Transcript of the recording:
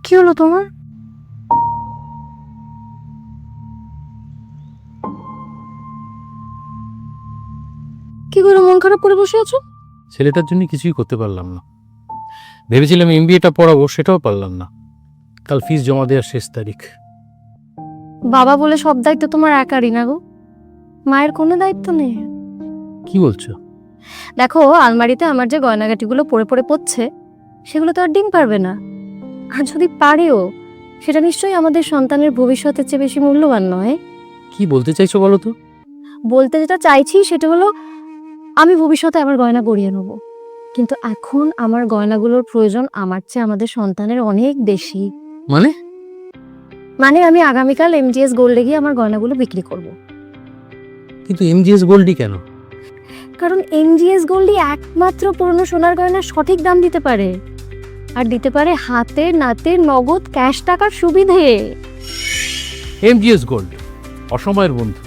কি হলো তোমার? কি করে মন খারাপ করে বসে আছো? ছেলেটার জন্য কিছুই করতে পারলাম না। ভেবেছিলাম এমবিএটা পড়াবো, সেটাও পারলাম না। কাল ফিস জমা দেওয়ার শেষ তারিখ। বাবা বলে সব দায়িত্ব তোমার একারই না গো, মায়ের কোনো দায়িত্ব নেই। কি বলছো? দেখো, আলমারিতে আমার যে গয়নাগাটিগুলো পড়ে পড়ে পড়ছে, সেগুলো তো আর ডিম পারবে না। আর যদি পারেও, সেটা নিশ্চয়ই আমাদের সন্তানের ভবিষ্যতের চেয়ে বেশি মূল্যবান নয়। কি বলতে চাইছো বলো তো? বলতে যেটা চাইছি সেটা হলো, আমি ভবিষ্যতে আমার গয়না গড়িয়ে নেব, কিন্তু এখন আমার গয়নাগুলোর প্রয়োজন আমার চেয়ে আমাদের সন্তানের অনেক বেশি। মানে? মানে আমি আগামীকাল এমজিএস গোল্ডে গিয়ে আমার গয়নাগুলো বিক্রি করব। কিন্তু এমজিএস গোল্ডই কেন? কারণ এমজিএস গোল্ডই একমাত্র পুরনো সোনার গয়নার সঠিক দাম দিতে পারে, আর দিতে পারে হাতে নাতে নগদ ক্যাশ টাকার সুবিধে। এমজিএস গোল্ড, অসময়ের বন্ধু।